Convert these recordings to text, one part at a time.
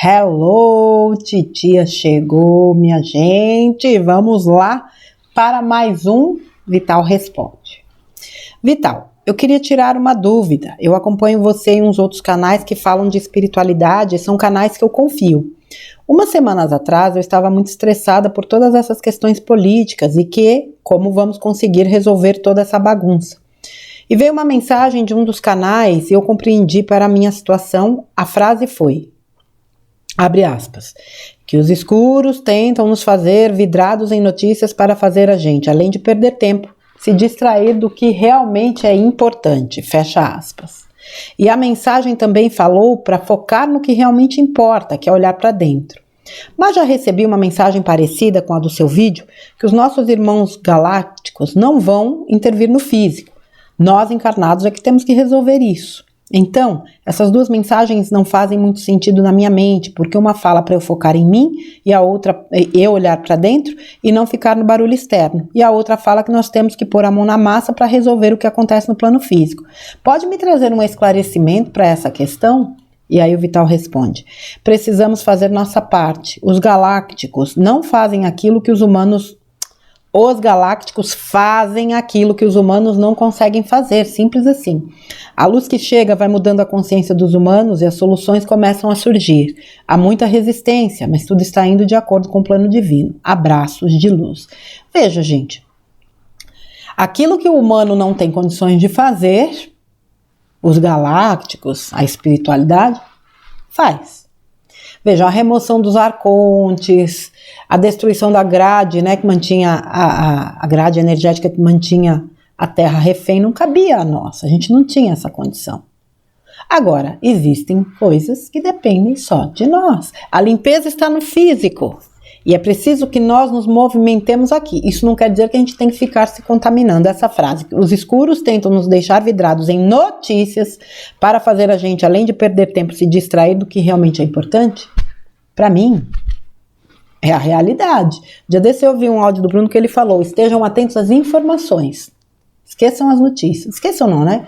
Hello, titia chegou, minha gente. Vamos lá para mais um Vital Responde. Vital, eu queria tirar uma dúvida. Eu acompanho você em uns outros canais que falam de espiritualidade, são canais que eu confio. Umas semanas atrás eu estava muito estressada por todas essas questões políticas e como vamos conseguir resolver toda essa bagunça. E veio uma mensagem de um dos canais e eu compreendi para a minha situação. A frase foi, abre aspas, que os escuros tentam nos fazer vidrados em notícias para fazer a gente, além de perder tempo, se distrair do que realmente é importante, fecha aspas. E a mensagem também falou para focar no que realmente importa, que é olhar para dentro. Mas já recebi uma mensagem parecida com a do seu vídeo, que os nossos irmãos galácticos não vão intervir no físico. Nós encarnados é que temos que resolver isso. Então, essas duas mensagens não fazem muito sentido na minha mente, porque uma fala para eu focar em mim e a outra eu olhar para dentro e não ficar no barulho externo. E a outra fala que nós temos que pôr a mão na massa para resolver o que acontece no plano físico. Pode me trazer um esclarecimento para essa questão? E aí o Vital responde, precisamos fazer nossa parte. Os galácticos não fazem aquilo que os humanos... Os galácticos fazem aquilo que os humanos não conseguem fazer, simples assim. A luz que chega vai mudando a consciência dos humanos e as soluções começam a surgir. Há muita resistência, mas tudo está indo de acordo com o plano divino. Abraços de luz. Veja, gente, aquilo que o humano não tem condições de fazer, os galácticos, a espiritualidade, faz. Veja, a remoção dos arcontes, a destruição da grade, né, que mantinha a grade energética que mantinha a Terra refém, não cabia a nós, a gente não tinha essa condição. Agora, existem coisas que dependem só de nós. A limpeza está no físico e é preciso que nós nos movimentemos aqui. Isso não quer dizer que a gente tem que ficar se contaminando. Essa frase, os escuros tentam nos deixar vidrados em notícias para fazer a gente, além de perder tempo, se distrair do que realmente é importante. Para mim, é a realidade. Dia desse eu ouvi um áudio do Bruno que ele falou, estejam atentos às informações. Esqueçam as notícias. Esqueçam não, né?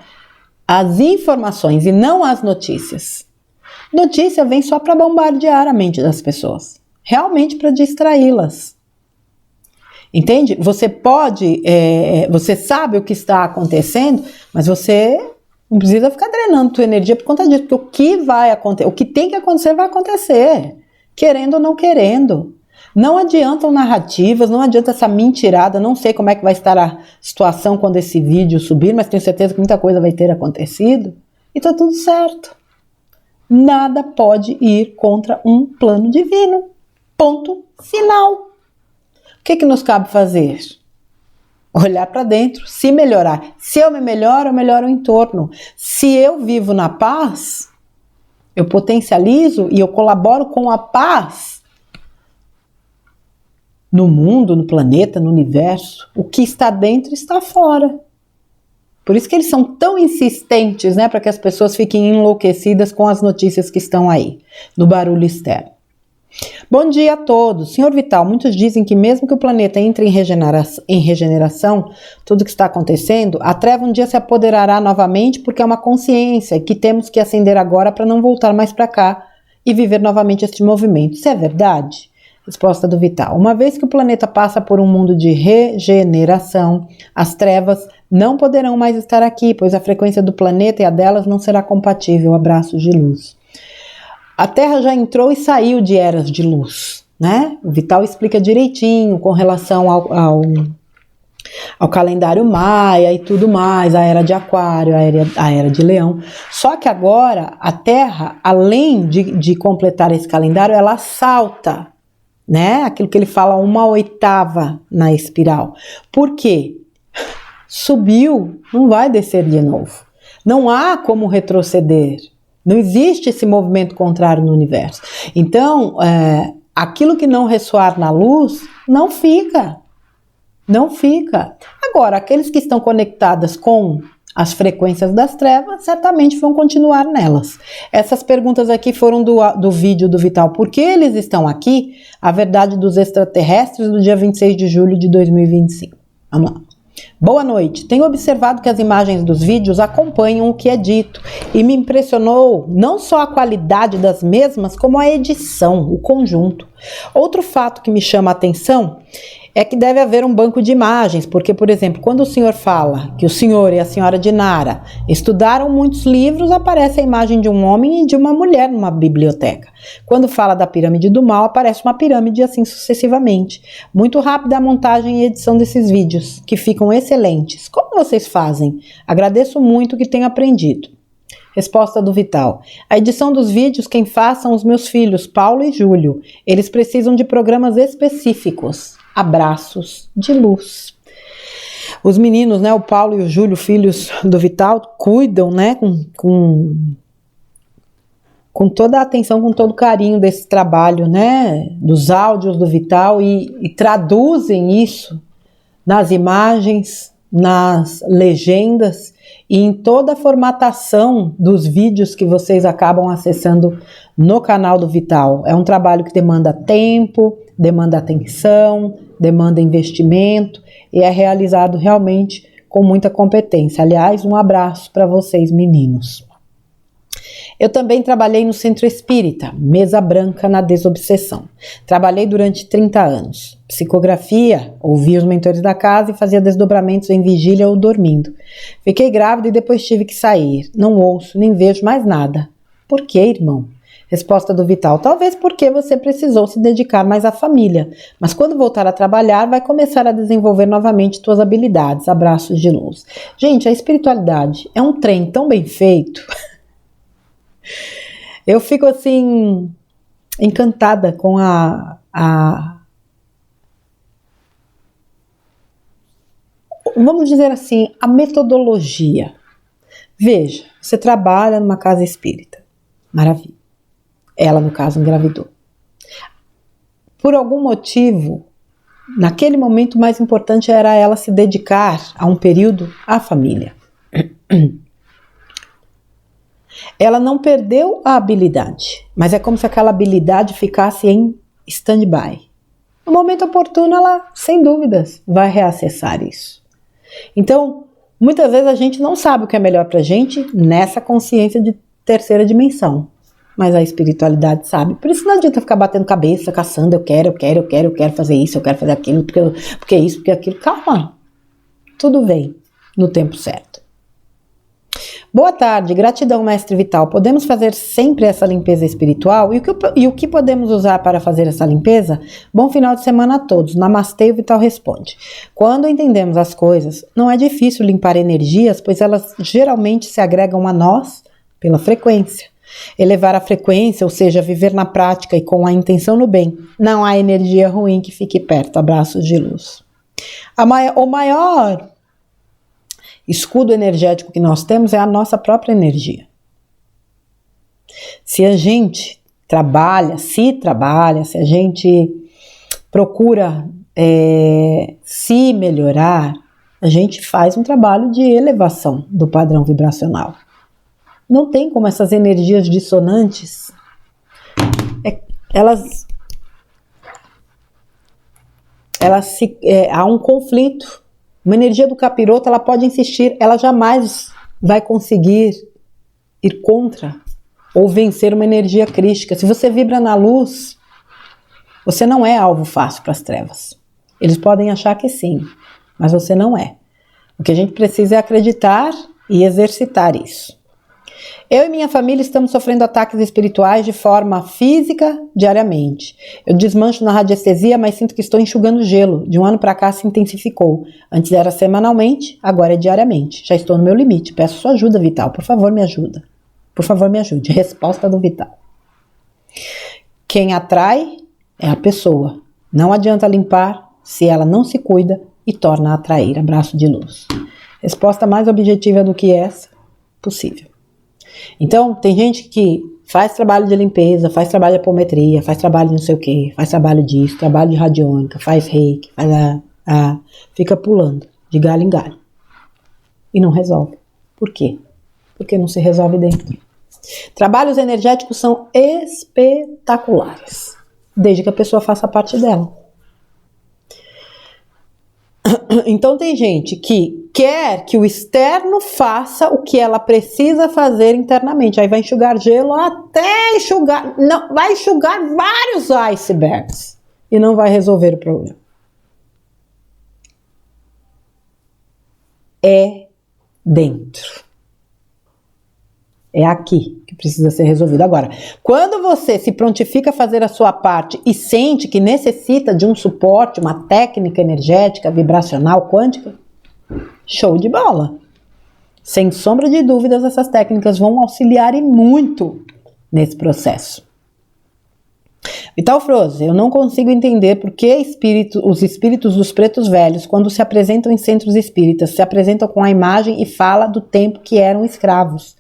As informações e não as notícias. Notícia vem só para bombardear a mente das pessoas. Realmente para distraí-las. Entende? Você pode, você sabe o que está acontecendo, mas você não precisa ficar drenando tua energia por conta disso, porque o que vai acontecer, o que tem que acontecer vai acontecer, querendo ou não querendo. Não adiantam narrativas, não adianta essa mentirada, não sei como é que vai estar a situação quando esse vídeo subir, mas tenho certeza que muita coisa vai ter acontecido e tá tudo certo. Nada pode ir contra um plano divino. Ponto final. O que nos cabe fazer? Olhar para dentro, se melhorar. Se eu me melhoro, eu melhoro o entorno. Se eu vivo na paz, eu potencializo e eu colaboro com a paz no mundo, no planeta, no universo. O que está dentro está fora. Por isso que eles são tão insistentes, né, para que as pessoas fiquem enlouquecidas com as notícias que estão aí, no barulho externo. Bom dia a todos. Senhor Vital, muitos dizem que mesmo que o planeta entre em regeneração, tudo que está acontecendo, a treva um dia se apoderará novamente porque é uma consciência que temos que acender agora para não voltar mais para cá e viver novamente este movimento. Isso é verdade? Resposta do Vital. Uma vez que o planeta passa por um mundo de regeneração, as trevas não poderão mais estar aqui, pois a frequência do planeta e a delas não será compatível. Abraços de luz. A Terra já entrou e saiu de eras de luz, né? O Vital explica direitinho com relação ao calendário maia e tudo mais, a era de aquário, a era de leão. Só que agora a Terra, além de completar esse calendário, ela salta, né? Aquilo que ele fala, 1/8 na espiral. Por quê? Subiu, não vai descer de novo. Não há como retroceder. Não existe esse movimento contrário no universo. Então, aquilo que não ressoar na luz, não fica. Não fica. Agora, aqueles que estão conectados com as frequências das trevas, certamente vão continuar nelas. Essas perguntas aqui foram do vídeo do Vital. Por que eles estão aqui? A verdade dos extraterrestres do dia 26 de julho de 2025. Vamos lá. Boa noite. Tenho observado que as imagens dos vídeos acompanham o que é dito e me impressionou não só a qualidade das mesmas, como a edição, o conjunto. Outro fato que me chama a atenção é que deve haver um banco de imagens, porque, por exemplo, quando o senhor fala que o senhor e a senhora de Nara estudaram muitos livros, aparece a imagem de um homem e de uma mulher numa biblioteca. Quando fala da pirâmide do mal, aparece uma pirâmide e assim sucessivamente. Muito rápida a montagem e edição desses vídeos, que ficam excelentes. Como vocês fazem? Agradeço muito o que tenho aprendido. Resposta do Vital. A edição dos vídeos quem faz são os meus filhos, Paulo e Júlio. Eles precisam de programas específicos. Abraços de luz. Os meninos, né, o Paulo e o Júlio, filhos do Vital, cuidam, né, com toda a atenção, com todo o carinho desse trabalho, né, dos áudios do Vital e traduzem isso nas imagens, nas legendas e em toda a formatação dos vídeos que vocês acabam acessando no canal do Vital. É um trabalho que demanda tempo, demanda atenção, demanda investimento e é realizado realmente com muita competência. Aliás, um abraço para vocês, meninos. Eu também trabalhei no Centro Espírita, Mesa Branca na Desobsessão. Trabalhei durante 30 anos. Psicografia, ouvia os mentores da casa e fazia desdobramentos em vigília ou dormindo. Fiquei grávida e depois tive que sair. Não ouço, nem vejo mais nada. Por quê, irmão? Resposta do Vital. Talvez porque você precisou se dedicar mais à família. Mas quando voltar a trabalhar, vai começar a desenvolver novamente suas habilidades. Abraços de luz. Gente, a espiritualidade é um trem tão bem feito... Eu fico assim encantada com vamos dizer assim, a metodologia. Veja, você trabalha numa casa espírita, maravilha. Ela, no caso, engravidou. Por algum motivo, naquele momento, o mais importante era ela se dedicar a um período à família. Ela não perdeu a habilidade, mas é como se aquela habilidade ficasse em stand-by. No momento oportuno, ela, sem dúvidas, vai reacessar isso. Então, muitas vezes a gente não sabe o que é melhor pra gente nessa consciência de terceira dimensão, mas a espiritualidade sabe. Por isso não adianta ficar batendo cabeça, caçando, eu quero fazer isso, eu quero fazer aquilo, porque isso, porque aquilo. Calma, tudo vem no tempo certo. Boa tarde, gratidão, Mestre Vital. Podemos fazer sempre essa limpeza espiritual? E o que podemos usar para fazer essa limpeza? Bom final de semana a todos. Namastê, o Vital responde. Quando entendemos as coisas, não é difícil limpar energias, pois elas geralmente se agregam a nós pela frequência. Elevar a frequência, ou seja, viver na prática e com a intenção no bem. Não há energia ruim que fique perto. Abraços de luz. O maior escudo energético que nós temos é a nossa própria energia. Se a gente trabalha, se a gente procura se melhorar, a gente faz um trabalho de elevação do padrão vibracional. Não tem como essas energias dissonantes, há um conflito. Uma energia do capiroto, ela pode insistir, ela jamais vai conseguir ir contra ou vencer uma energia crística. Se você vibra na luz, você não é alvo fácil para as trevas. Eles podem achar que sim, mas você não é. O que a gente precisa é acreditar e exercitar isso. Eu e minha família estamos sofrendo ataques espirituais de forma física diariamente. Eu desmancho na radiestesia, mas sinto que estou enxugando gelo. De um ano para cá se intensificou. Antes era semanalmente, agora é diariamente. Já estou no meu limite. Peço sua ajuda, Vital. Por favor, me ajuda. Por favor, me ajude. Resposta do Vital. Quem atrai é a pessoa. Não adianta limpar se ela não se cuida e torna a atrair. Abraço de luz. Resposta mais objetiva do que essa possível. Então, tem gente que faz trabalho de limpeza, faz trabalho de apometria, faz trabalho de não sei o que, faz trabalho disso, trabalho de radiônica, faz reiki, fica pulando de galho em galho. E não resolve. Por quê? Porque não se resolve dentro. Trabalhos energéticos são espetaculares, desde que a pessoa faça parte dela. Então tem gente que quer que o externo faça o que ela precisa fazer internamente. Aí vai enxugar gelo até enxugar, não, vai enxugar vários icebergs e não vai resolver o problema. É dentro. É aqui que precisa ser resolvido. Agora, quando você se prontifica a fazer a sua parte e sente que necessita de um suporte, uma técnica energética, vibracional, quântica, show de bola. Sem sombra de dúvidas, essas técnicas vão auxiliar e muito nesse processo. Vital Froze, eu não consigo entender por que os espíritos dos pretos velhos, quando se apresentam em centros espíritas, se apresentam com a imagem e fala do tempo que eram escravos.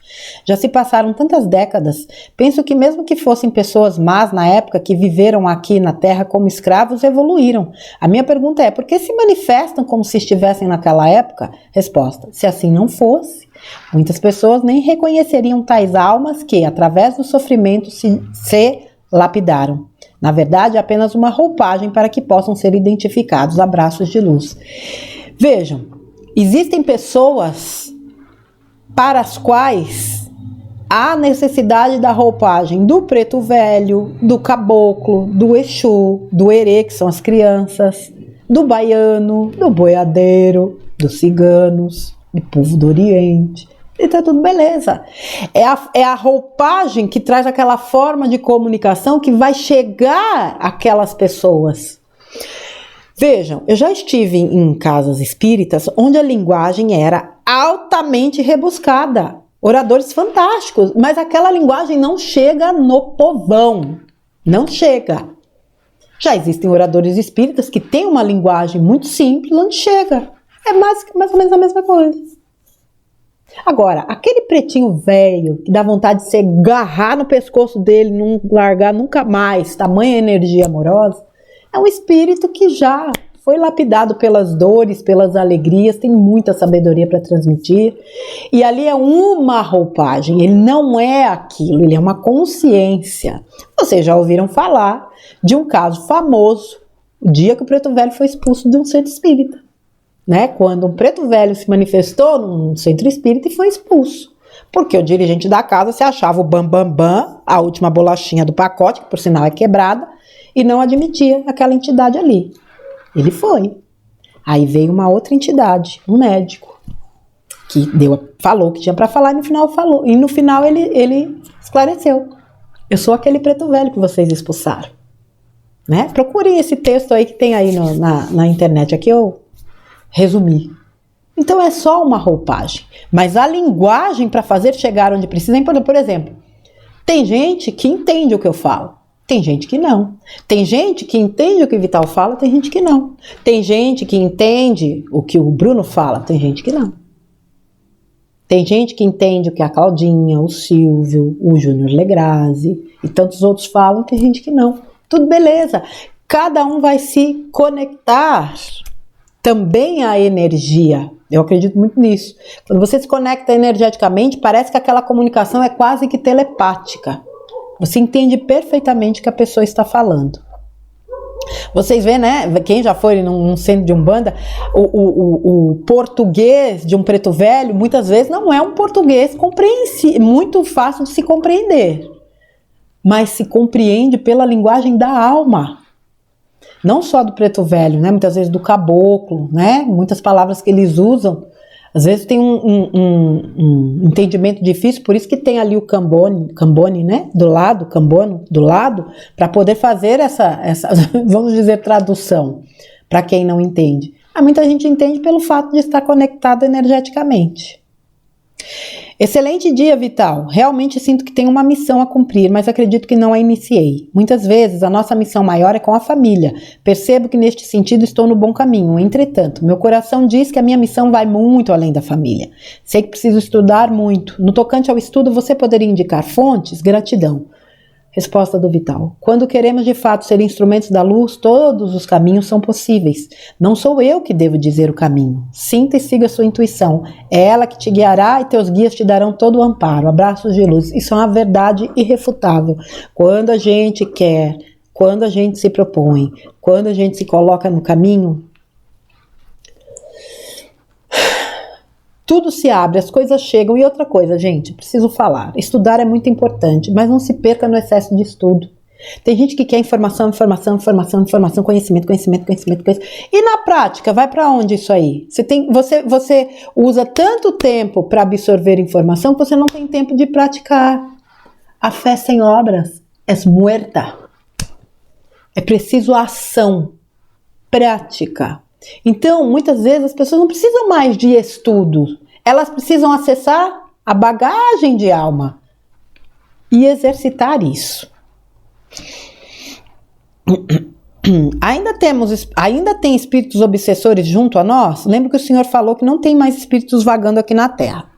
Já se passaram tantas décadas, penso que mesmo que fossem pessoas más na época que viveram aqui na Terra como escravos, evoluíram. A minha pergunta é, por que se manifestam como se estivessem naquela época? Resposta, se assim não fosse, muitas pessoas nem reconheceriam tais almas que, através do sofrimento, se lapidaram. Na verdade, é apenas uma roupagem para que possam ser identificados. Abraços de luz. Vejam, existem pessoas para as quais há necessidade da roupagem do preto velho, do caboclo, do exu, do herê, que são as crianças, do baiano, do boiadeiro, dos ciganos, do povo do Oriente. E tá tudo beleza. É a roupagem que traz aquela forma de comunicação que vai chegar àquelas pessoas. Vejam, eu já estive em casas espíritas onde a linguagem era altamente rebuscada. Oradores fantásticos, mas aquela linguagem não chega no povão. Não chega. Já existem oradores espíritas que têm uma linguagem muito simples onde chega. É mais ou menos a mesma coisa. Agora, aquele pretinho velho que dá vontade de se agarrar no pescoço dele, não largar nunca mais, tamanha energia amorosa, é um espírito que já foi lapidado pelas dores, pelas alegrias, tem muita sabedoria para transmitir. E ali é uma roupagem, ele não é aquilo, ele é uma consciência. Vocês já ouviram falar de um caso famoso, o dia que o preto velho foi expulso de um centro espírita. Né, quando um preto velho se manifestou num centro espírita e foi expulso. Porque o dirigente da casa se achava o bam, a última bolachinha do pacote, que por sinal é quebrada, e não admitia aquela entidade ali. Ele foi. Aí veio uma outra entidade, um médico, que falou o que tinha para falar e no final falou. E no final ele esclareceu. Eu sou aquele preto velho que vocês expulsaram. Né? Procurem esse texto aí que tem aí na internet. Aqui eu resumir. Então é só uma roupagem, mas a linguagem para fazer chegar onde precisa é importante. Por exemplo, tem gente que entende o que eu falo, tem gente que não. Tem gente que entende o que o Vital fala, tem gente que não. Tem gente que entende o que o Bruno fala, tem gente que não. Tem gente que entende o que a Claudinha, o Silvio, o Júnior Legrazi e tantos outros falam, tem gente que não. Tudo beleza. Cada um vai se conectar também a energia. Eu acredito muito nisso. Quando você se conecta energeticamente, parece que aquela comunicação é quase que telepática. Você entende perfeitamente o que a pessoa está falando. Vocês veem, né? Quem já foi num centro de Umbanda, o português de um preto velho, muitas vezes não é um português muito fácil de se compreender. Mas se compreende pela linguagem da alma. Não só do preto velho, né? Muitas vezes do caboclo, né? Muitas palavras que eles usam, às vezes tem um entendimento difícil, por isso que tem ali o cambone, né? Do lado, cambono, do lado, para poder fazer essa, vamos dizer, tradução, para quem não entende. Muita gente entende pelo fato de estar conectado energeticamente. Excelente dia, Vital. Realmente sinto que tenho uma missão a cumprir, mas acredito que não a iniciei. Muitas vezes a nossa missão maior é com a família. Percebo que neste sentido estou no bom caminho. Entretanto, meu coração diz que a minha missão vai muito além da família. Sei que preciso estudar muito. No tocante ao estudo, você poderia indicar fontes? Gratidão. Resposta do Vital. Quando queremos de fato ser instrumentos da luz, todos os caminhos são possíveis. Não sou eu que devo dizer o caminho. Sinta e siga sua intuição. É ela que te guiará e teus guias te darão todo o amparo. Abraços de luz. Isso é uma verdade irrefutável. Quando a gente quer, quando a gente se propõe, quando a gente se coloca no caminho, Tudo se abre, as coisas chegam. E outra coisa, gente, preciso falar. Estudar é muito importante, mas não se perca no excesso de estudo. Tem gente que quer informação, conhecimento. E na prática, vai para onde isso aí? Você usa tanto tempo para absorver informação que você não tem tempo de praticar. A fé sem obras é muerta. É preciso ação, prática. Então, muitas vezes as pessoas não precisam mais de estudo. Elas precisam acessar a bagagem de alma e exercitar isso. Ainda tem espíritos obsessores junto a nós? Lembra que o Senhor falou que não tem mais espíritos vagando aqui na Terra.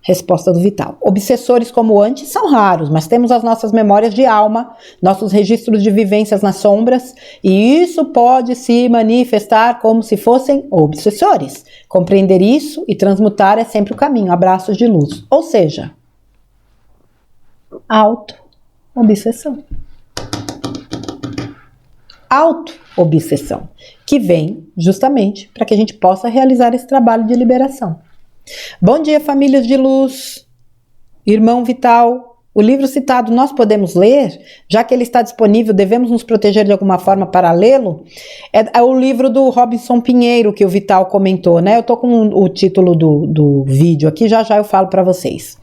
Resposta do Vital. Obsessores como antes são raros, mas temos as nossas memórias de alma, nossos registros de vivências nas sombras, e isso pode se manifestar como se fossem obsessores. Compreender isso e transmutar é sempre o caminho. Abraços de luz. Ou seja, auto-obsessão. Auto-obsessão, que vem justamente para que a gente possa realizar esse trabalho de liberação. Bom dia, famílias de luz. Irmão Vital, o livro citado nós podemos ler? Já que ele está disponível, devemos nos proteger de alguma forma para lê-lo? É o livro do Robinson Pinheiro que o Vital comentou, né? Eu tô com o título do vídeo aqui, já eu falo para vocês.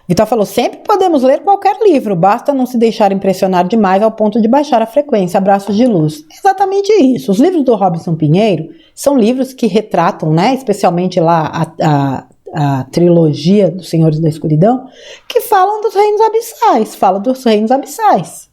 Vital falou, sempre podemos ler qualquer livro, basta não se deixar impressionar demais ao ponto de baixar a frequência. Abraços de luz. Exatamente isso. Os livros do Robinson Pinheiro são livros que retratam, né, especialmente lá a trilogia dos Senhores da Escuridão, que falam dos reinos abissais,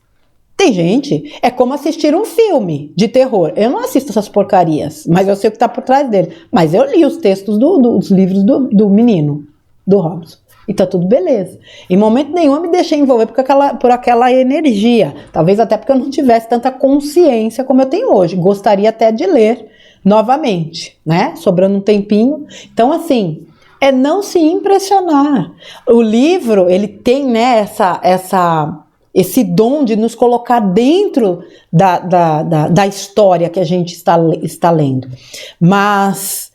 Tem gente, é como assistir um filme de terror. Eu não assisto essas porcarias, mas eu sei o que está por trás dele. Mas eu li os textos dos livros do menino, do Robinson. E tá tudo beleza. Em momento nenhum eu me deixei envolver por aquela energia. Talvez até porque eu não tivesse tanta consciência como eu tenho hoje. Gostaria até de ler novamente, né? Sobrando um tempinho. Então, assim, é não se impressionar. O livro, ele tem, né, esse dom de nos colocar dentro da história que a gente está lendo. Mas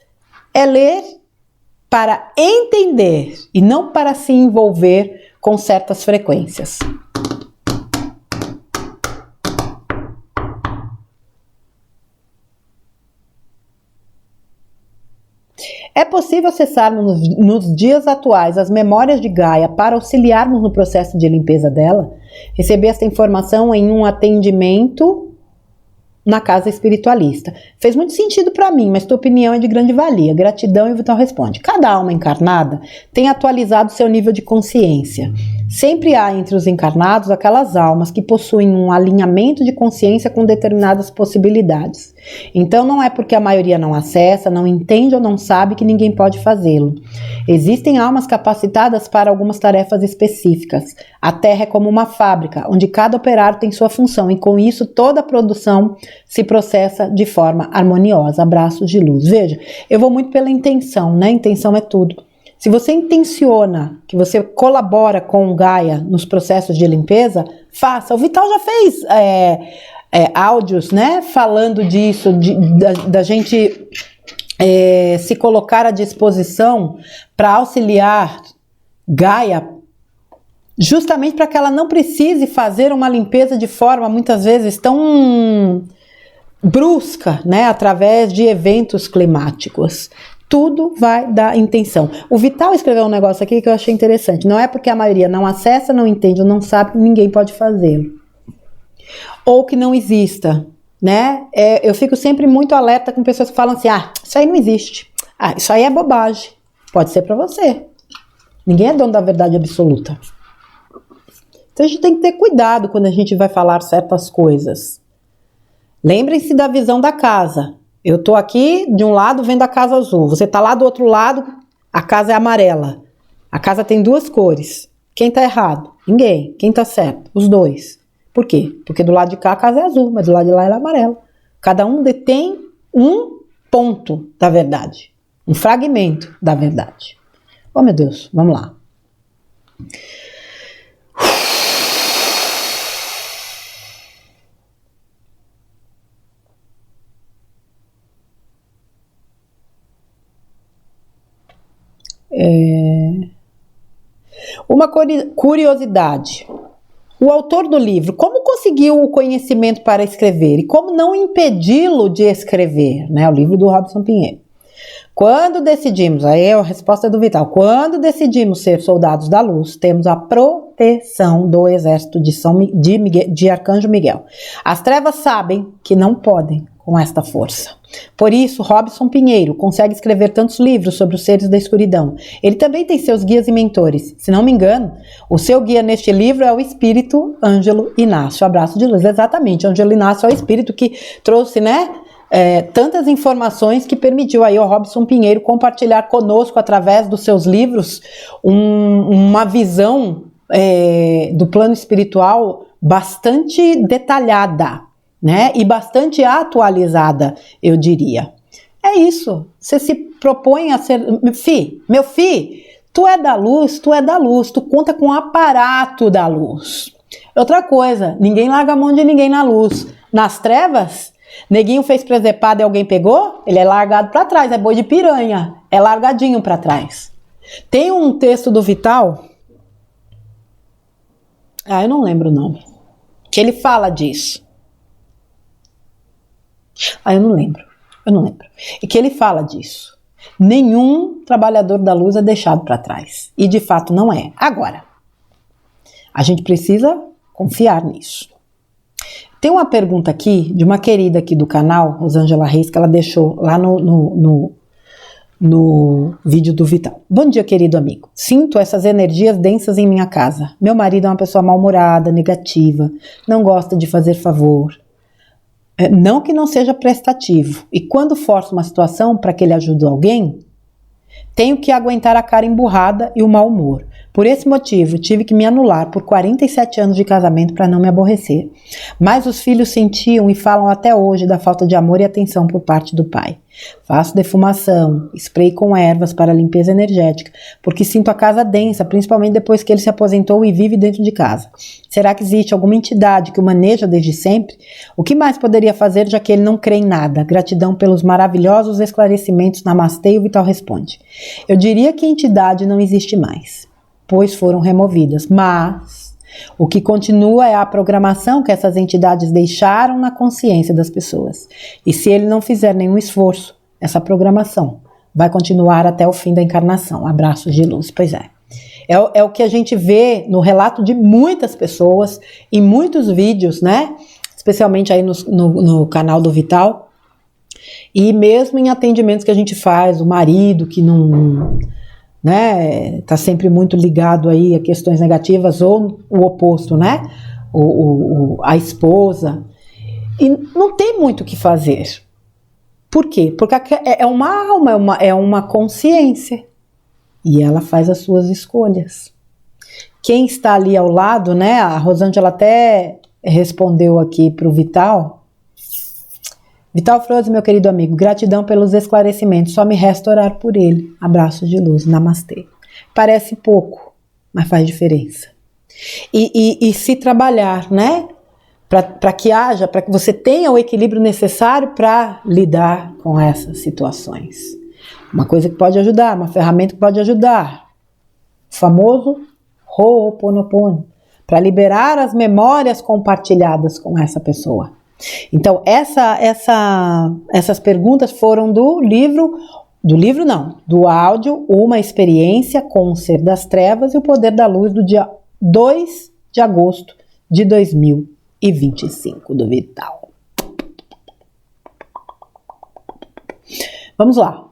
é ler para entender e não para se envolver com certas frequências. É possível acessarmos nos dias atuais as memórias de Gaia para auxiliarmos no processo de limpeza dela? Recebi esta informação em um atendimento na casa espiritualista. Fez muito sentido para mim, mas tua opinião é de grande valia. Gratidão. E o Vital responde. Cada alma encarnada tem atualizado seu nível de consciência. Sempre há entre os encarnados aquelas almas que possuem um alinhamento de consciência com determinadas possibilidades. Então não é porque a maioria não acessa, não entende ou não sabe que ninguém pode fazê-lo. Existem almas capacitadas para algumas tarefas específicas. A Terra é como uma fábrica, onde cada operário tem sua função e com isso toda a produção se processa de forma harmoniosa. Abraços de luz. Veja, eu vou muito pela intenção, né? Intenção é tudo. Se você intenciona que você colabora com o Gaia nos processos de limpeza, faça. O Vital já fez áudios, né, falando disso, da gente se colocar à disposição para auxiliar Gaia, justamente para que ela não precise fazer uma limpeza de forma, muitas vezes, tão brusca, né, através de eventos climáticos. Tudo vai da intenção. O Vital escreveu um negócio aqui que eu achei interessante. Não é porque a maioria não acessa, não entende ou não sabe que ninguém pode fazê-lo. Ou que não exista, né? Eu fico sempre muito alerta com pessoas que falam assim, isso aí não existe. Isso aí é bobagem. Pode ser para você. Ninguém é dono da verdade absoluta. Então a gente tem que ter cuidado quando a gente vai falar certas coisas. Lembrem-se da visão da casa. Eu tô aqui de um lado vendo a casa azul. Você tá lá do outro lado, a casa é amarela. A casa tem duas cores. Quem tá errado? Ninguém. Quem tá certo? Os dois. Por quê? Porque do lado de cá a casa é azul, mas do lado de lá ela é amarela. Cada um detém um ponto da verdade. Um fragmento da verdade. Oh, meu Deus, vamos lá. Uma curiosidade. O autor do livro, como conseguiu o conhecimento para escrever e como não impedi-lo de escrever, né? O livro do Robson Pinheiro. Quando decidimos, aí é a resposta do Vital, quando decidimos ser soldados da luz, temos a proteção do exército de Arcanjo Miguel. As trevas sabem que não podem com esta força. Por isso, Robson Pinheiro consegue escrever tantos livros sobre os seres da escuridão. Ele também tem seus guias e mentores. Se não me engano, o seu guia neste livro é o espírito Ângelo Inácio. Abraço de luz. Exatamente, Ângelo Inácio é o espírito que trouxe, né? Tantas informações que permitiu aí ao Robson Pinheiro compartilhar conosco através dos seus livros uma visão do plano espiritual bastante detalhada, né? E bastante atualizada, eu diria. É isso. Você se propõe a ser... Meu filho, tu é da luz, tu conta com o aparato da luz. Outra coisa, ninguém larga a mão de ninguém na luz. Nas trevas... Neguinho fez presepada e alguém pegou, ele é largado para trás, é boi de piranha, é largadinho para trás. Tem um texto do Vital, eu não lembro o nome, que ele fala disso. Eu não lembro. E que ele fala disso. Nenhum trabalhador da luz é deixado para trás. E de fato não é. Agora, a gente precisa confiar nisso. Tem uma pergunta aqui, de uma querida aqui do canal, Rosângela Reis, que ela deixou lá no vídeo do Vital. Bom dia, querido amigo. Sinto essas energias densas em minha casa. Meu marido é uma pessoa mal-humorada, negativa, não gosta de fazer favor. Não que não seja prestativo. E quando forço uma situação para que ele ajude alguém, tenho que aguentar a cara emburrada e o mau humor. Por esse motivo, tive que me anular por 47 anos de casamento para não me aborrecer. Mas os filhos sentiam e falam até hoje da falta de amor e atenção por parte do pai. Faço defumação, spray com ervas para limpeza energética, porque sinto a casa densa, principalmente depois que ele se aposentou e vive dentro de casa. Será que existe alguma entidade que o maneja desde sempre? O que mais poderia fazer, já que ele não crê em nada? Gratidão pelos maravilhosos esclarecimentos. Namastê, e o Vital responde. Eu diria que a entidade não existe mais, pois foram removidas, mas o que continua é a programação que essas entidades deixaram na consciência das pessoas. E se ele não fizer nenhum esforço, essa programação vai continuar até o fim da encarnação. Abraços de luz. Pois é. É o que a gente vê no relato de muitas pessoas, em muitos vídeos, né? Especialmente aí no canal do Vital. E mesmo em atendimentos que a gente faz, o marido que não... né, tá sempre muito ligado aí a questões negativas, ou o oposto, né, a esposa, e não tem muito o que fazer. Por quê? Porque é uma alma, é uma consciência, e ela faz as suas escolhas. Quem está ali ao lado, né, a Rosângela até respondeu aqui pro Vital. Vital Froze, meu querido amigo, gratidão pelos esclarecimentos, só me resta orar por ele. Abraço de luz, namastê. Parece pouco, mas faz diferença. E se trabalhar, né, para que você tenha o equilíbrio necessário para lidar com essas situações. Uma coisa que pode ajudar, uma ferramenta que pode ajudar, o famoso Ho'oponopono, para liberar as memórias compartilhadas com essa pessoa. Então, essas perguntas foram do áudio Uma Experiência com o Ser das Trevas e o Poder da Luz, do dia 2 de agosto de 2025, do Vital. Vamos lá.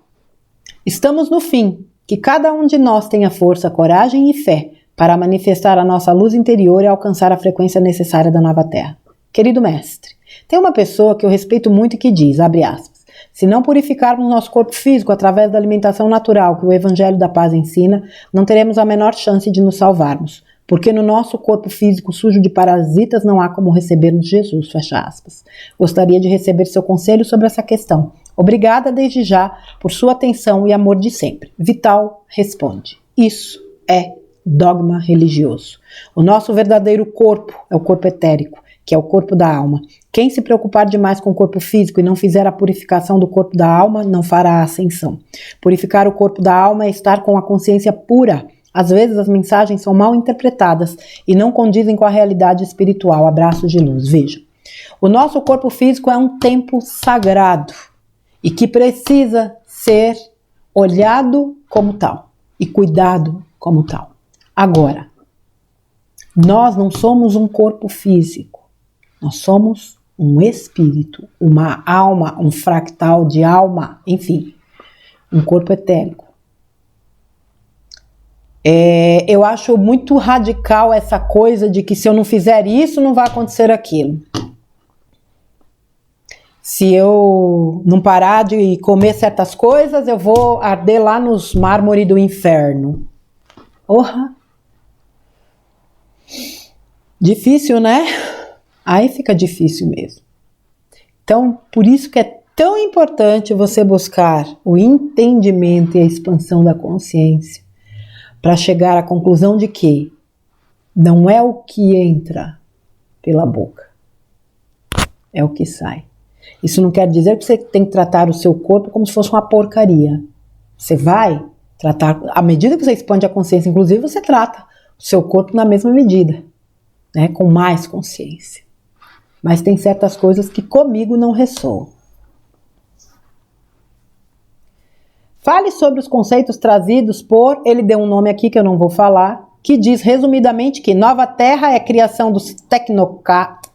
Estamos no fim. Que cada um de nós tenha força, coragem e fé para manifestar a nossa luz interior e alcançar a frequência necessária da nova Terra. Querido mestre, tem uma pessoa que eu respeito muito e que diz, abre aspas, se não purificarmos nosso corpo físico através da alimentação natural que o Evangelho da Paz ensina, não teremos a menor chance de nos salvarmos, porque no nosso corpo físico sujo de parasitas não há como recebermos Jesus, fecha aspas. Gostaria de receber seu conselho sobre essa questão. Obrigada desde já por sua atenção e amor de sempre. Vital responde, isso é dogma religioso. O nosso verdadeiro corpo é o corpo etérico, que é o corpo da alma. Quem se preocupar demais com o corpo físico e não fizer a purificação do corpo da alma, não fará a ascensão. Purificar o corpo da alma é estar com a consciência pura. Às vezes as mensagens são mal interpretadas e não condizem com a realidade espiritual. Abraços de luz. Veja, o nosso corpo físico é um templo sagrado e que precisa ser olhado como tal e cuidado como tal. Agora, nós não somos um corpo físico, nós somos um espírito, uma alma, um fractal de alma, enfim, um corpo etérico. Eu acho muito radical essa coisa de que se eu não fizer isso, não vai acontecer aquilo. Se eu não parar de comer certas coisas, eu vou arder lá nos mármores do inferno. Porra! Difícil, né? Aí fica difícil mesmo. Então, por isso que é tão importante você buscar o entendimento e a expansão da consciência, para chegar à conclusão de que não é o que entra pela boca, é o que sai. Isso não quer dizer que você tem que tratar o seu corpo como se fosse uma porcaria. Você vai tratar, à medida que você expande a consciência, inclusive, você trata o seu corpo na mesma medida, né, com mais consciência. Mas tem certas coisas que comigo não ressoam. Fale sobre os conceitos trazidos por, ele deu um nome aqui que eu não vou falar, que diz resumidamente que Nova Terra é criação dos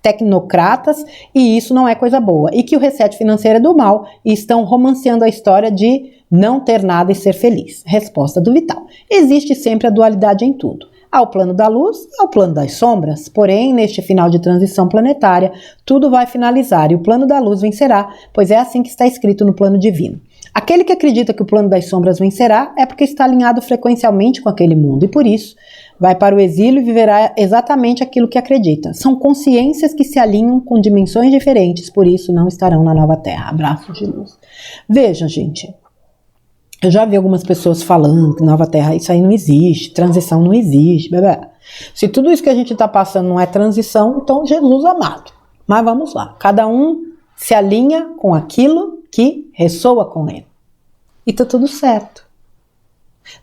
tecnocratas e isso não é coisa boa. E que o reset financeiro é do mal e estão romanceando a história de não ter nada e ser feliz. Resposta do Vital. Existe sempre a dualidade em tudo. Há o plano da luz e há o plano das sombras. Porém, neste final de transição planetária, tudo vai finalizar e o plano da luz vencerá, pois é assim que está escrito no plano divino. Aquele que acredita que o plano das sombras vencerá é porque está alinhado frequencialmente com aquele mundo e por isso vai para o exílio e viverá exatamente aquilo que acredita. São consciências que se alinham com dimensões diferentes, por isso não estarão na nova Terra. Abraço de luz. Veja, gente, eu já vi algumas pessoas falando que nova Terra, isso aí não existe, transição não existe, bebê. Se tudo isso que a gente está passando não é transição, então Jesus amado. Mas vamos lá, cada um se alinha com aquilo que ressoa com ele. E tá tudo certo.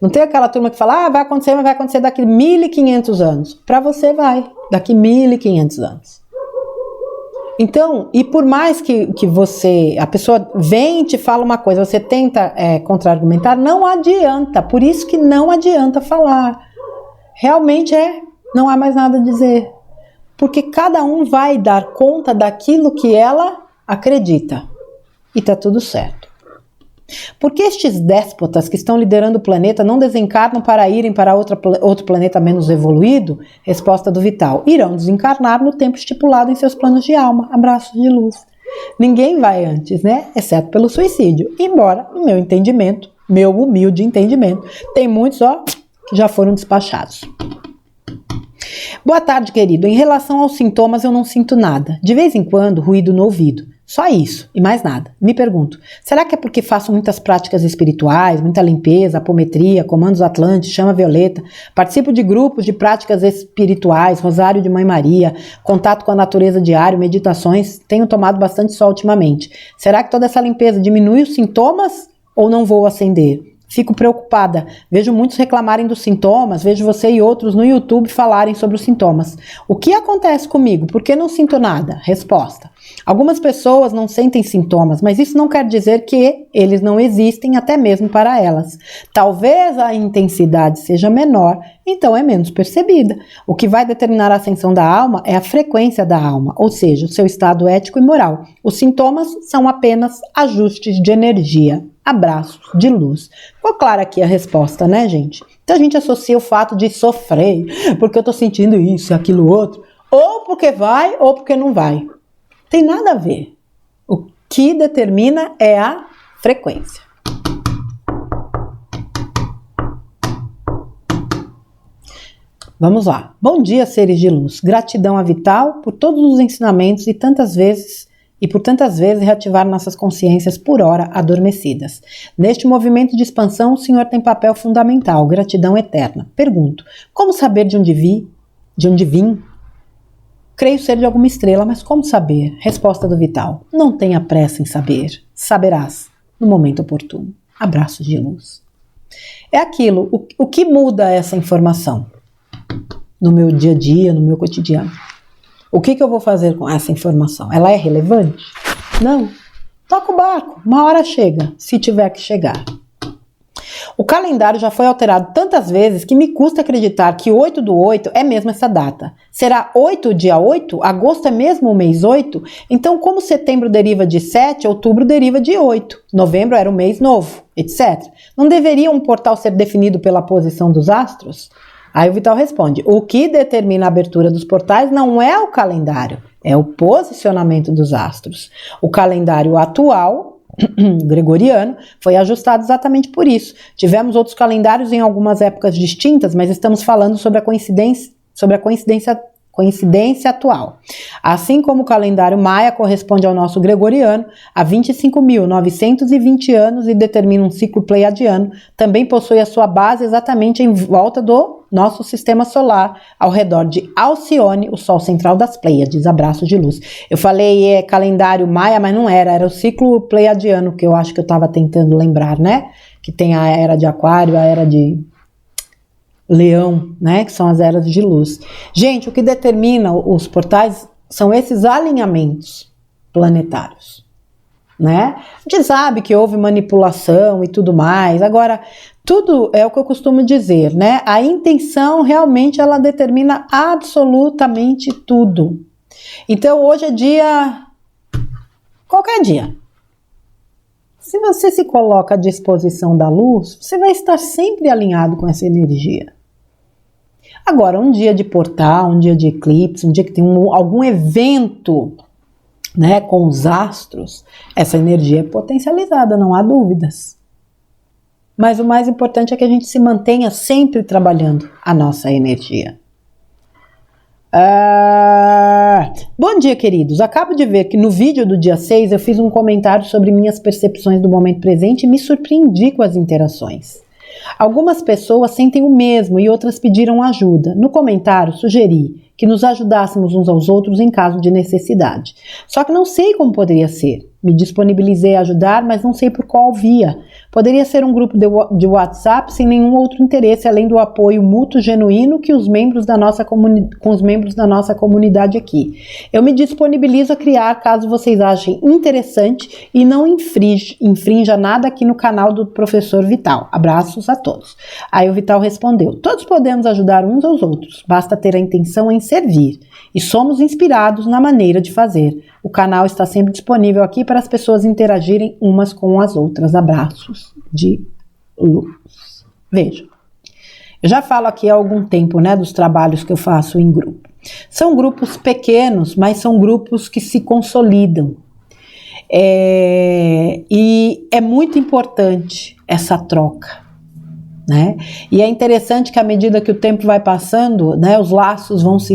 Não tem aquela turma que fala, vai acontecer, mas vai acontecer daqui 1500 anos. Para você vai, daqui 1500 anos. Então, e por mais que a pessoa vem e te fala uma coisa, você tenta contra-argumentar, não adianta. Por isso que não adianta falar. Realmente não há mais nada a dizer. Porque cada um vai dar conta daquilo que ela acredita. E tá tudo certo. Porque estes déspotas que estão liderando o planeta não desencarnam para irem para outro planeta menos evoluído? Resposta do Vital. Irão desencarnar no tempo estipulado em seus planos de alma. Abraços de luz. Ninguém vai antes, né? Exceto pelo suicídio. Embora, no meu entendimento, meu humilde entendimento, tem muitos, que já foram despachados. Boa tarde, querido. Em relação aos sintomas, eu não sinto nada. De vez em quando, ruído no ouvido. Só isso, e mais nada. Me pergunto, será que é porque faço muitas práticas espirituais, muita limpeza, apometria, comandos atlantes, chama violeta, participo de grupos de práticas espirituais, rosário de Mãe Maria, contato com a natureza diário, meditações, tenho tomado bastante sol ultimamente. Será que toda essa limpeza diminui os sintomas ou não vou acender? Fico preocupada, vejo muitos reclamarem dos sintomas, vejo você e outros no YouTube falarem sobre os sintomas. O que acontece comigo? Por que não sinto nada? Resposta. Algumas pessoas não sentem sintomas, mas isso não quer dizer que eles não existem até mesmo para elas. Talvez a intensidade seja menor, então é menos percebida. O que vai determinar a ascensão da alma é a frequência da alma, ou seja, o seu estado ético e moral. Os sintomas são apenas ajustes de energia. Abraços de luz. Ficou clara aqui a resposta, né, gente? Então a gente associa o fato de sofrer, porque eu tô sentindo isso e aquilo outro, ou porque vai ou porque não vai. Tem nada a ver. O que determina é a frequência. Vamos lá. Bom dia, seres de luz. Gratidão a Vital por todos os ensinamentos e por tantas vezes reativar nossas consciências por hora adormecidas. Neste movimento de expansão, o Senhor tem papel fundamental, gratidão eterna. Pergunto, como saber de onde vim? Creio ser de alguma estrela, mas como saber? Resposta do Vital. Não tenha pressa em saber. Saberás no momento oportuno. Abraços de luz. É aquilo, o que muda essa informação no meu dia a dia, no meu cotidiano? O que eu vou fazer com essa informação? Ela é relevante? Não. Toca o barco, uma hora chega, se tiver que chegar. O calendário já foi alterado tantas vezes que me custa acreditar que 8/8 é mesmo essa data. Será 8 dia 8? Agosto é mesmo o mês 8? Então, como setembro deriva de 7, outubro deriva de 8. Novembro era o mês novo, etc. Não deveria um portal ser definido pela posição dos astros? Aí o Vital responde, o que determina a abertura dos portais não é o calendário, é o posicionamento dos astros. O calendário atual, gregoriano, foi ajustado exatamente por isso. Tivemos outros calendários em algumas épocas distintas, mas estamos falando sobre a coincidência atual. Assim como o calendário maia corresponde ao nosso gregoriano, há 25.920 anos e determina um ciclo pleiadiano, também possui a sua base exatamente em volta do nosso sistema solar, ao redor de Alcione, o sol central das Pleiades. Abraços de luz. Eu falei calendário maia, mas não era o ciclo pleiadiano, que eu acho que eu estava tentando lembrar, né? Que tem a era de Aquário, a era de Leão, né, que são as eras de luz. Gente, o que determina os portais são esses alinhamentos planetários, né? A gente sabe que houve manipulação e tudo mais. Agora, tudo é o que eu costumo dizer, né? A intenção realmente ela determina absolutamente tudo. Então, hoje é dia, qualquer dia. Se você se coloca à disposição da luz, você vai estar sempre alinhado com essa energia. Agora, um dia de portal, um dia de eclipse, um dia que tem algum evento, né, com os astros, essa energia é potencializada, não há dúvidas. Mas o mais importante é que a gente se mantenha sempre trabalhando a nossa energia. Bom dia, queridos. Acabo de ver que no vídeo do dia 6 eu fiz um comentário sobre minhas percepções do momento presente e me surpreendi com as interações. Algumas pessoas sentem o mesmo e outras pediram ajuda. No comentário, sugeri que nos ajudássemos uns aos outros em caso de necessidade. Só que não sei como poderia ser. Me disponibilizei a ajudar, mas não sei por qual via. Poderia ser um grupo de WhatsApp sem nenhum outro interesse, além do apoio mútuo genuíno que com os membros da nossa comunidade aqui. Eu me disponibilizo a criar caso vocês achem interessante e não infrinja nada aqui no canal do Professor Vital. Abraços a todos. Aí o Vital respondeu, todos podemos ajudar uns aos outros, basta ter a intenção em servir. E somos inspirados na maneira de fazer. O canal está sempre disponível aqui para as pessoas interagirem umas com as outras. Abraços de luz. Vejam, eu já falo aqui há algum tempo, né, dos trabalhos que eu faço em grupo. São grupos pequenos, mas são grupos que se consolidam. E é muito importante essa troca. Né? E é interessante que à medida que o tempo vai passando, né, os laços vão se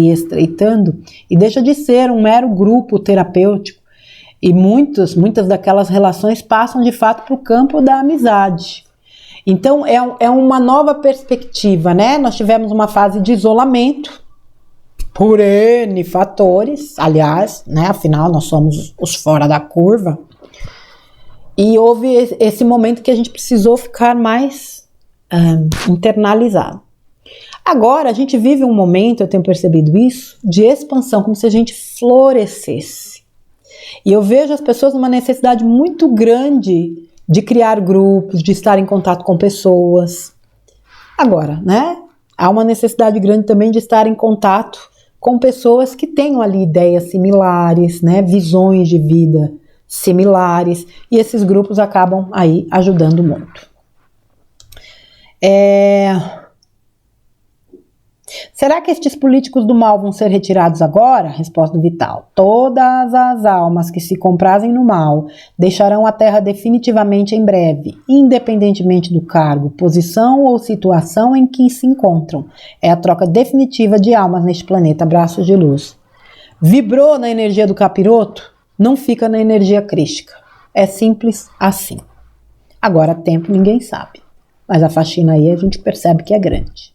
estreitando e deixa de ser um mero grupo terapêutico e muitas daquelas relações passam de fato para o campo da amizade. Então é uma nova perspectiva, né? Nós tivemos uma fase de isolamento por N fatores, aliás, né, afinal nós somos os fora da curva, e houve esse momento que a gente precisou ficar mais internalizado. Agora a gente vive um momento, eu tenho percebido isso, de expansão, como se a gente florescesse. E eu vejo as pessoas numa necessidade muito grande de criar grupos, de estar em contato com pessoas. Agora, né? Há uma necessidade grande também de estar em contato com pessoas que tenham ali ideias similares, né? Visões de vida similares, e esses grupos acabam aí ajudando muito. Será que estes políticos do mal vão ser retirados agora? Resposta do Vital. Todas as almas que se comprazem no mal deixarão a Terra definitivamente em breve, independentemente do cargo, posição ou situação em que se encontram. É a troca definitiva de almas neste planeta. Abraços de luz. Vibrou na energia do capiroto? Não fica na energia crística. É simples assim. Agora, tempo ninguém sabe. Mas a faxina aí a gente percebe que é grande.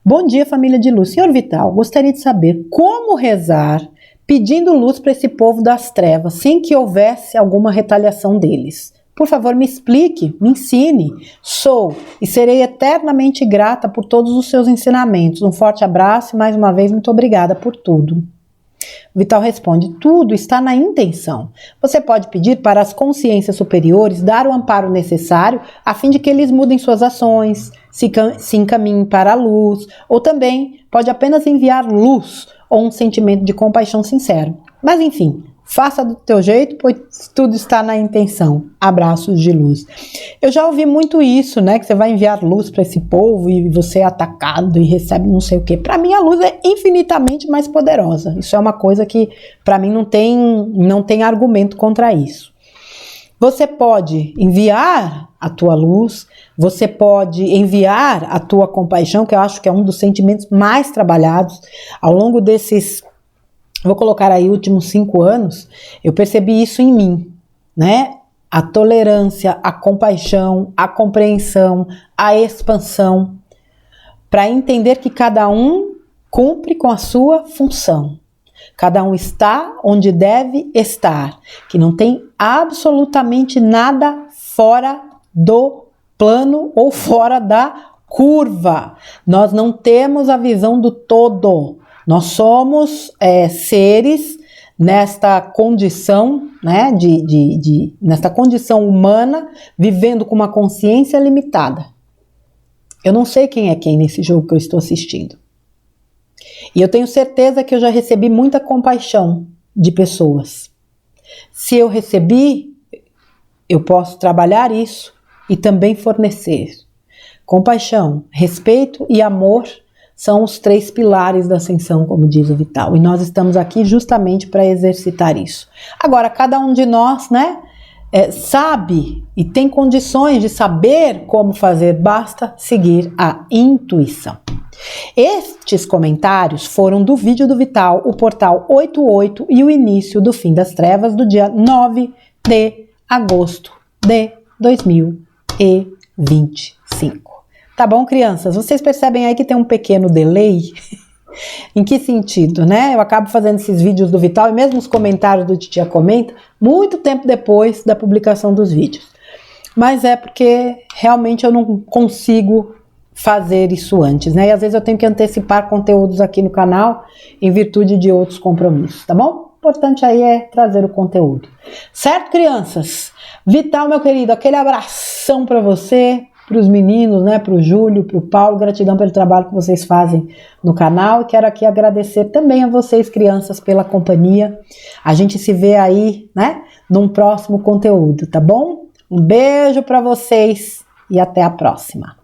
Bom dia, família de luz. Senhor Vital, gostaria de saber como rezar pedindo luz para esse povo das trevas, sem que houvesse alguma retaliação deles. Por favor, me explique, me ensine. Sou e serei eternamente grata por todos os seus ensinamentos. Um forte abraço e mais uma vez muito obrigada por tudo. Vital responde: tudo está na intenção. Você pode pedir para as consciências superiores dar o amparo necessário a fim de que eles mudem suas ações, se encaminhem para a luz, ou também pode apenas enviar luz ou um sentimento de compaixão sincero. Mas enfim, faça do teu jeito, pois tudo está na intenção. Abraços de luz. Eu já ouvi muito isso, né? Que você vai enviar luz para esse povo e você é atacado e recebe não sei o quê. Para mim, a luz é infinitamente mais poderosa. Isso é uma coisa que, para mim, não tem argumento contra isso. Você pode enviar a tua luz, você pode enviar a tua compaixão, que eu acho que é um dos sentimentos mais trabalhados ao longo desses, vou colocar aí, últimos 5 anos. Eu percebi isso em mim, né? A tolerância, a compaixão, a compreensão, a expansão, para entender que cada um cumpre com a sua função. Cada um está onde deve estar, que não tem absolutamente nada fora do plano ou fora da curva. Nós não temos a visão do todo. Nós somos seres nesta condição, né, nesta condição humana, vivendo com uma consciência limitada. Eu não sei quem é quem nesse jogo que eu estou assistindo. E eu tenho certeza que eu já recebi muita compaixão de pessoas. Se eu recebi, eu posso trabalhar isso e também fornecer. Compaixão, respeito e amor são os 3 pilares da ascensão, como diz o Vital. E nós estamos aqui justamente para exercitar isso. Agora, cada um de nós, né, sabe e tem condições de saber como fazer, basta seguir a intuição. Estes comentários foram do vídeo do Vital, o portal 88 e o início do Fim das Trevas do dia 9 de agosto de 2025. Tá bom, crianças? Vocês percebem aí que tem um pequeno delay? Em que sentido, né? Eu acabo fazendo esses vídeos do Vital e mesmo os comentários do Titia Comenta muito tempo depois da publicação dos vídeos. Mas é porque realmente eu não consigo fazer isso antes, né? E às vezes eu tenho que antecipar conteúdos aqui no canal em virtude de outros compromissos, tá bom? O importante aí é trazer o conteúdo. Certo, crianças? Vital, meu querido, aquele abração para você, para os meninos, né? Para o Júlio, para o Paulo, gratidão pelo trabalho que vocês fazem no canal. E quero aqui agradecer também a vocês, crianças, pela companhia. A gente se vê aí, né? Num próximo conteúdo, tá bom? Um beijo para vocês e até a próxima.